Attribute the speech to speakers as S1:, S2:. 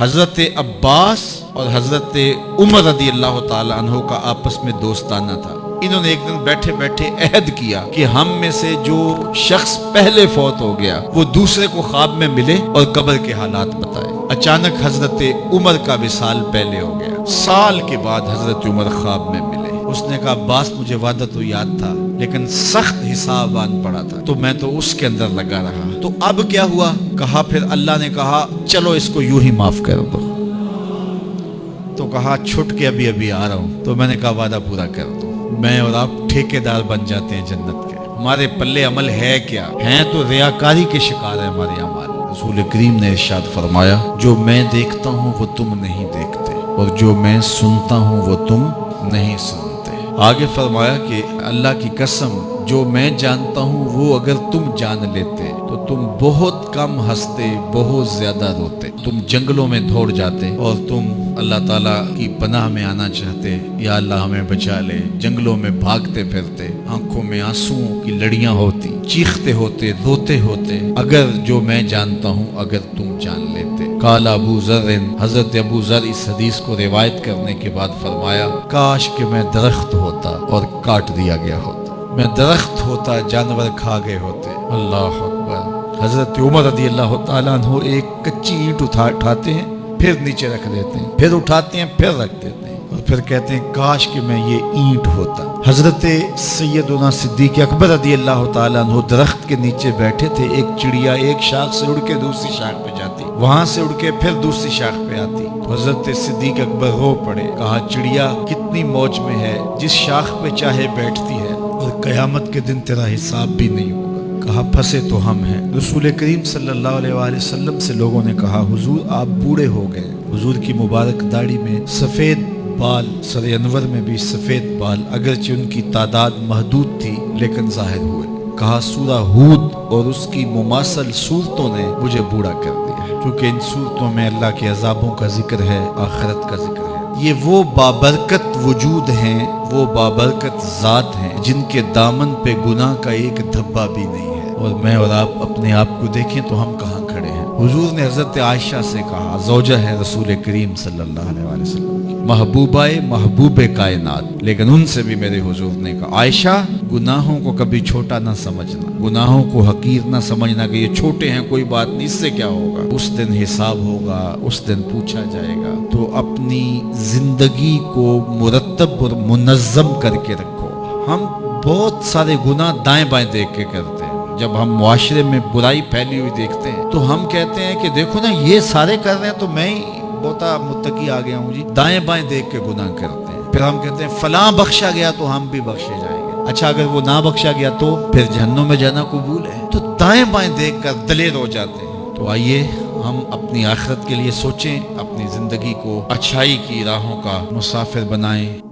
S1: حضرت عباس اور حضرت عمر رضی اللہ تعالی عنہ کا آپس میں دوستانہ تھا۔ انہوں نے ایک دن بیٹھے بیٹھے عہد کیا کہ ہم میں سے جو شخص پہلے فوت ہو گیا وہ دوسرے کو خواب میں ملے اور قبر کے حالات بتائے۔ اچانک حضرت عمر کا وصال پہلے ہو گیا۔ سال کے بعد حضرت عمر خواب میں ملے۔ اس نے کہا عباس مجھے وعدہ تو یاد تھا لیکن سخت حساب آن پڑا تھا تو میں تو اس کے اندر لگا رہا، تو اب کیا ہوا؟ کہا پھر اللہ نے کہا چلو اس کو یوں ہی معاف کر دو۔ تو کہا چھٹ کے ابھی ابھی آ رہا ہوں۔ تو میں نے کہا وعدہ پورا کر دو، میں اور آپ ٹھیکیدار بن جاتے ہیں جنت کے۔ ہمارے پلے عمل ہے کیا؟ ہیں تو ریاکاری کے شکار ہیں ہمارے اعمال۔ رسول کریم نے ارشاد فرمایا جو میں دیکھتا ہوں وہ تم نہیں دیکھتے اور جو میں سنتا ہوں وہ تم نہیں سنتے۔ آگے فرمایا کہ اللہ کی قسم جو میں جانتا ہوں وہ اگر تم جان لیتے تو تم بہت کم ہنستے، بہت زیادہ روتے، تم جنگلوں میں دوڑ جاتے اور تم اللہ تعالیٰ کی پناہ میں آنا چاہتے، یا اللہ ہمیں بچا لے، جنگلوں میں بھاگتے پھرتے، آنکھوں میں آنسوؤں کی لڑیاں ہوتی، چیختے ہوتے، روتے ہوتے، اگر جو میں جانتا ہوں اگر تم جان لیتے۔ قال ابو ذر، حضرت ابو ذر اس حدیث کو روایت کرنے کے بعد فرمایا کاش کہ میں درخت ہوتا اور کاٹ دیا گیا ہوتا، میں درخت ہوتا جانور کھا گئے ہوتے۔ اللہ اکبر۔ حضرت عمر رضی اللہ تعالیٰ عنہ ایک کچی اینٹ اٹھاتے ہیں، پھر نیچے رکھ دیتے ہیں، پھر اٹھاتے ہیں، پھر رکھ دیتے ہیں، اور پھر کہتے ہیں کاش کہ میں یہ اینٹ ہوتا۔ حضرت سیدنا صدیق اکبر رضی اللہ تعالیٰ عنہ درخت کے نیچے بیٹھے تھے، ایک چڑیا ایک شاخ سے اڑ کے دوسری شاخ پہ جاتی، وہاں سے اڑ کے پھر دوسری شاخ پہ آتی، تو حضرت صدیق اکبر رو پڑے، کہا چڑیا کتنی موج میں ہے، جس شاخ پہ چاہے بیٹھتی ہے اور قیامت کے دن تیرا حساب بھی نہیں ہوگا۔ کہا پھنسے تو ہم ہیں۔ رسول کریم صلی اللہ علیہ وآلہ وسلم سے لوگوں نے کہا حضور آپ بوڑھے ہو گئے۔ حضور کی مبارک داڑھی میں سفید بال، سر انور میں بھی سفید بال، اگرچہ ان کی تعداد محدود تھی لیکن ظاہر ہوئے۔ کہا سورہ ہود اور اس کی مماثل صورتوں نے مجھے بوڑھا کر دیا ہے، کیونکہ ان صورتوں میں اللہ کے عذابوں کا ذکر ہے، آخرت کا ذکر ہے۔ یہ وہ بابرکت وجود ہیں، وہ بابرکت ذات ہیں جن کے دامن پہ گناہ کا ایک دھبا بھی نہیں ہے، اور میں اور آپ اپنے آپ کو دیکھیں تو ہم کہاں کھڑے ہیں۔ حضور نے حضرت عائشہ سے کہا، زوجہ ہے رسول کریم صلی اللہ علیہ وآلہ وسلم کی، محبوبہ محبوب کائنات، لیکن ان سے بھی میرے حضور نے کہا عائشہ گناہوں کو کبھی چھوٹا نہ سمجھنا، گناہوں کو حقیر نہ سمجھنا کہ یہ چھوٹے ہیں کوئی بات نہیں، اس سے کیا ہوگا، اس دن حساب ہوگا، اس دن پوچھا جائے گا۔ تو اپنی زندگی کو مرتب اور منظم کر کے رکھو۔ ہم بہت سارے گناہ دائیں بائیں دیکھ کے کرتے ہیں۔ جب ہم معاشرے میں برائی پھیلی ہوئی دیکھتے ہیں تو ہم کہتے ہیں کہ دیکھو نا یہ سارے کر رہے ہیں تو میں ہی بہت متقی آ گیا ہوں جی، دائیں بائیں دیکھ کے گناہ کرتے ہیں۔ پھر ہم کہتے ہیں فلاں بخشا گیا تو ہم بھی بخشے جائیں گے، اچھا اگر وہ نہ بخشا گیا تو پھر جہنم میں جانا قبول ہے۔ تو دائیں بائیں دیکھ کر دلیر ہو جاتے ہیں۔ تو آئیے ہم اپنی آخرت کے لیے سوچیں، اپنی زندگی کو اچھائی کی راہوں کا مسافر بنائیں۔